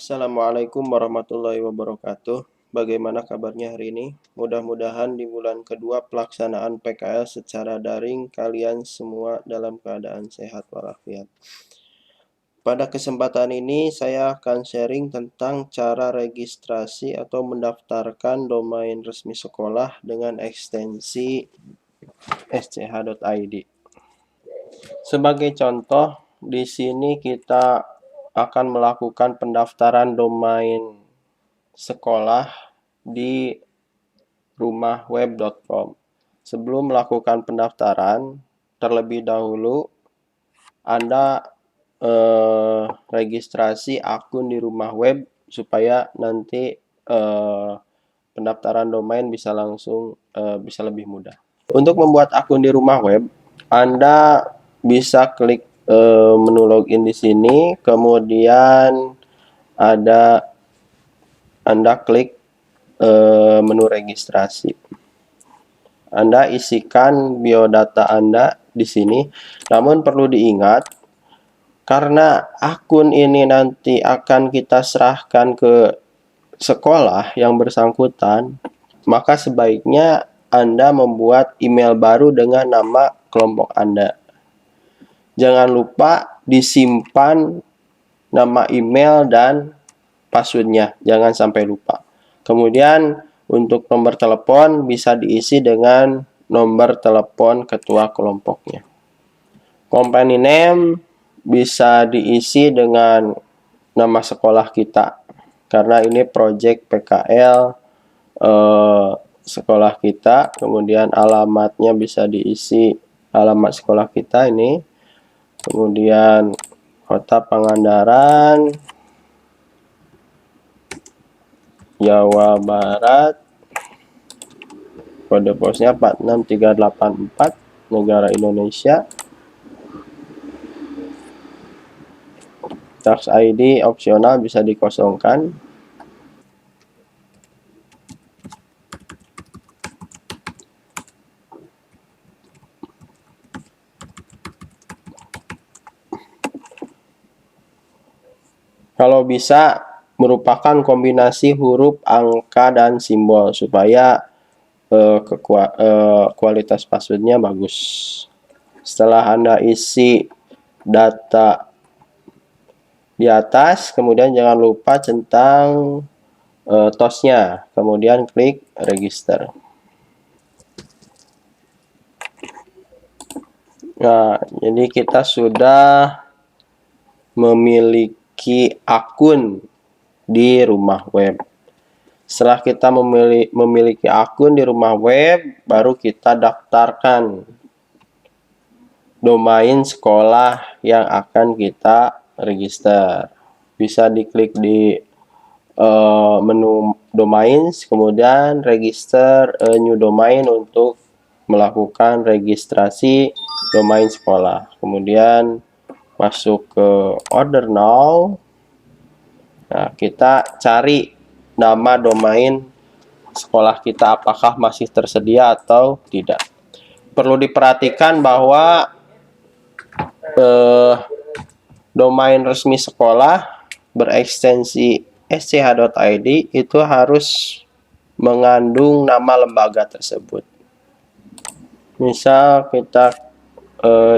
Assalamualaikum warahmatullahi wabarakatuh. Bagaimana kabarnya hari ini? Mudah-mudahan di bulan kedua pelaksanaan PKL secara daring kalian semua dalam keadaan sehat walafiat. Pada kesempatan ini saya akan sharing tentang cara registrasi atau mendaftarkan domain resmi sekolah dengan ekstensi sch.id. Sebagai contoh, di sini kita akan melakukan pendaftaran domain sekolah di rumahweb.com. Sebelum melakukan pendaftaran, terlebih dahulu Anda registrasi akun di rumah web supaya nanti pendaftaran domain bisa bisa lebih mudah. Untuk membuat akun di rumah web, Anda bisa klik menu login di sini, kemudian Anda klik menu registrasi. Anda isikan biodata Anda di sini. Namun perlu diingat, karena akun ini nanti akan kita serahkan ke sekolah yang bersangkutan, maka sebaiknya Anda membuat email baru dengan nama kelompok Anda. Jangan lupa disimpan nama email dan passwordnya, jangan sampai lupa. Kemudian untuk nomor telepon bisa diisi dengan nomor telepon ketua kelompoknya. Company name bisa diisi dengan nama sekolah kita, karena ini project PKL sekolah kita. Kemudian alamatnya bisa diisi alamat sekolah kita ini. Kemudian kota Pangandaran, Jawa Barat, kode posnya 46384, negara Indonesia. Tax ID opsional bisa dikosongkan. Kalau bisa merupakan kombinasi huruf, angka, dan simbol supaya kualitas passwordnya bagus. Setelah Anda isi data di atas, kemudian jangan lupa centang TOS-nya, kemudian klik register. Nah, jadi kita sudah memiliki akun di rumah web. Setelah kita memiliki akun di rumah web, baru kita daftarkan domain sekolah yang akan kita register. Bisa diklik di menu domains, kemudian register a new domain untuk melakukan registrasi domain sekolah. Kemudian masuk ke order now. Nah, kita cari nama domain sekolah kita apakah masih tersedia atau tidak. Perlu diperhatikan bahwa domain resmi sekolah berekstensi sch.id itu harus mengandung nama lembaga tersebut. Misal kita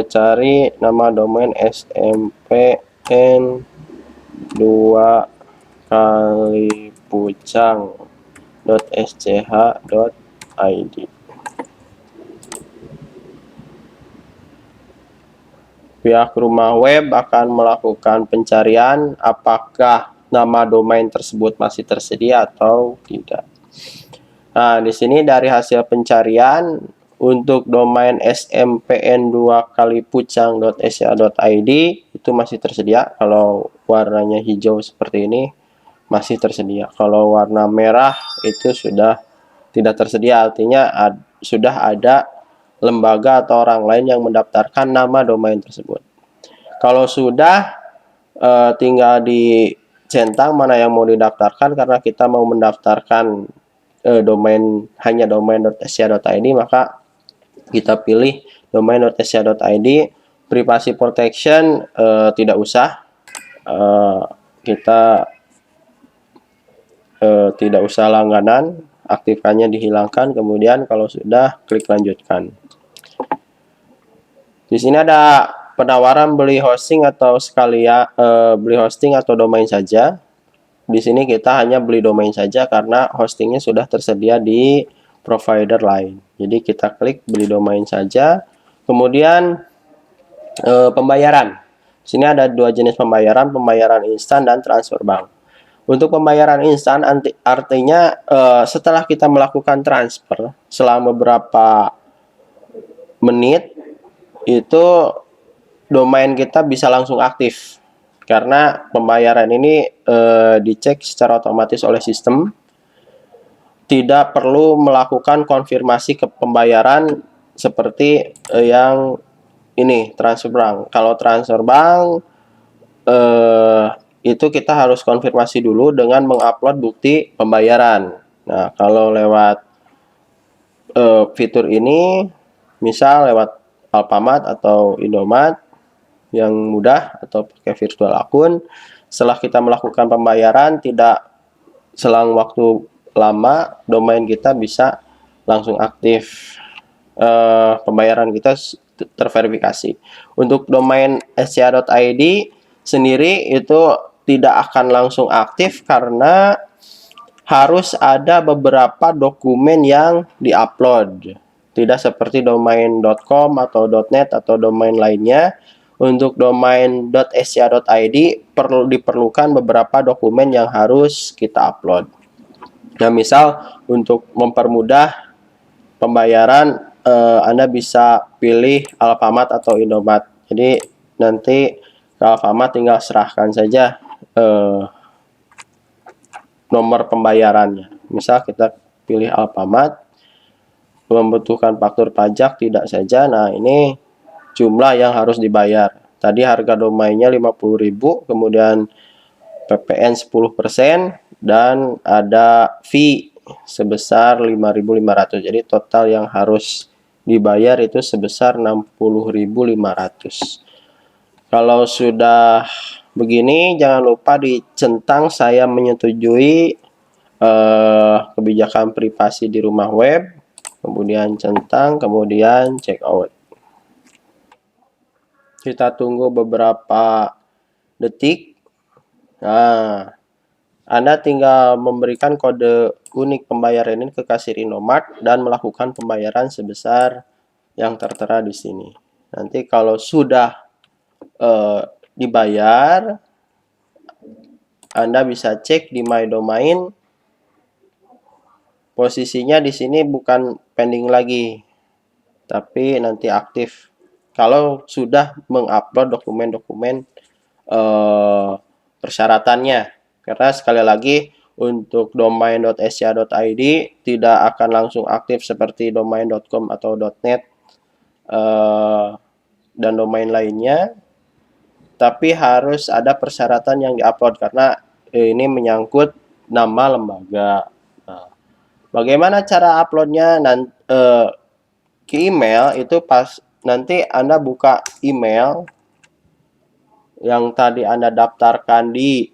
cari nama domain smp2kalipucang.sch.id. Pihak rumah web akan melakukan pencarian apakah nama domain tersebut masih tersedia atau tidak. Nah, di sini dari hasil pencarian untuk domain smpn2kalipucang.sch.id itu masih tersedia. Kalau warnanya hijau seperti ini masih tersedia. Kalau warna merah itu sudah tidak tersedia, artinya sudah ada lembaga atau orang lain yang mendaftarkan nama domain tersebut. Kalau sudah, tinggal dicentang mana yang mau didaftarkan, karena kita mau mendaftarkan hanya domain.sch.id, maka kita pilih domain.sch.id. Privacy protection tidak usah, kita tidak usah langganan, aktifkannya dihilangkan, kemudian kalau sudah klik lanjutkan. Di sini ada penawaran beli hosting atau sekalian beli hosting atau domain saja. Di sini kita hanya beli domain saja karena hostingnya sudah tersedia di provider lain. Jadi kita klik beli domain saja. Kemudian pembayaran. Di sini ada dua jenis pembayaran, pembayaran instan dan transfer bank. Untuk pembayaran instan artinya setelah kita melakukan transfer selama beberapa menit itu domain kita bisa langsung aktif. Karena pembayaran ini dicek secara otomatis oleh sistem, tidak perlu melakukan konfirmasi ke pembayaran seperti yang ini transfer bank. Kalau transfer bank itu kita harus konfirmasi dulu dengan mengupload bukti pembayaran. Nah, kalau lewat fitur ini, misal lewat Alfamart atau Indomaret yang mudah atau pakai virtual akun, setelah kita melakukan pembayaran tidak selang waktu lama domain kita bisa langsung aktif, pembayaran kita terverifikasi. Untuk domain sca.id sendiri itu tidak akan langsung aktif karena harus ada beberapa dokumen yang diupload. Tidak seperti domain.com atau .net atau domain lainnya. Untuk domain .sca.id diperlukan beberapa dokumen yang harus kita upload. Nah, misal untuk mempermudah pembayaran, Anda bisa pilih Alfamart atau Indomaret. Jadi nanti ke Alfamart tinggal serahkan saja nomor pembayarannya. Misal kita pilih Alfamart, membutuhkan faktur pajak tidak saja. Nah, ini jumlah yang harus dibayar. Tadi harga domainnya 50.000, kemudian PPN 10% dan ada fee sebesar 5.500. Jadi total yang harus dibayar itu sebesar 60.500. Kalau sudah begini, jangan lupa dicentang saya menyetujui kebijakan privasi di rumah web, kemudian centang, kemudian check out. Kita tunggu beberapa detik. Nah, Anda tinggal memberikan kode unik pembayaran ini ke kasir Indomaret dan melakukan pembayaran sebesar yang tertera di sini. Nanti kalau sudah dibayar, Anda bisa cek di My Domain. Posisinya di sini bukan pending lagi, tapi nanti aktif kalau sudah mengupload dokumen-dokumen persyaratannya. Karena sekali lagi untuk domain.sca.id tidak akan langsung aktif seperti domain.com atau .net dan domain lainnya, tapi harus ada persyaratan yang diupload karena ini menyangkut nama lembaga. Nah, bagaimana cara uploadnya? Ke email itu pas nanti Anda buka email yang tadi Anda daftarkan di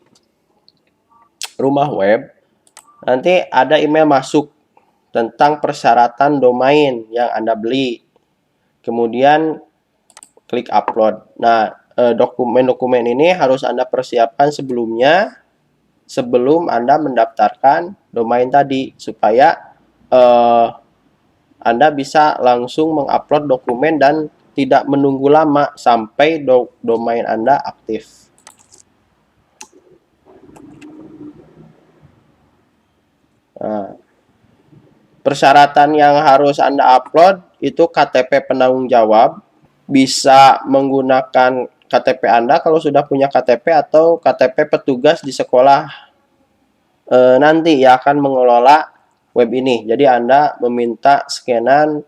rumah web, nanti ada email masuk tentang persyaratan domain yang Anda beli. Kemudian klik upload. Nah, dokumen-dokumen ini harus Anda persiapkan sebelumnya, sebelum Anda mendaftarkan domain tadi, supaya Anda bisa langsung mengupload dokumen dan tidak menunggu lama sampai domain Anda aktif. Nah, persyaratan yang harus Anda upload itu KTP penanggung jawab, bisa menggunakan KTP Anda kalau sudah punya KTP atau KTP petugas di sekolah nanti yang akan mengelola web ini. Jadi Anda meminta scanan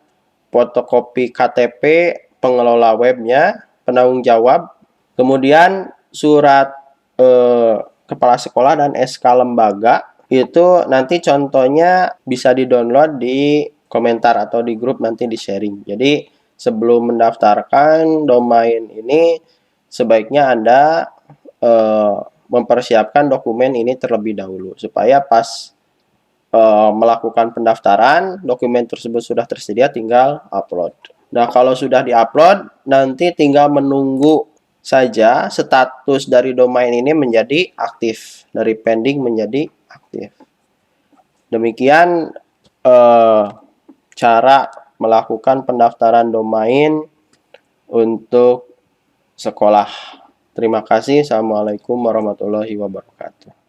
fotokopi KTP pengelola webnya, penanggung jawab, kemudian surat kepala sekolah dan SK lembaga. Itu nanti contohnya bisa di-download di komentar atau di grup, nanti di-sharing. Jadi sebelum mendaftarkan domain ini sebaiknya Anda mempersiapkan dokumen ini terlebih dahulu supaya pas melakukan pendaftaran, dokumen tersebut sudah tersedia, tinggal upload. Nah, kalau sudah diupload, nanti tinggal menunggu saja status dari domain ini menjadi aktif, dari pending menjadi aktif. Demikian cara melakukan pendaftaran domain untuk sekolah. Terima kasih. Assalamualaikum warahmatullahi wabarakatuh.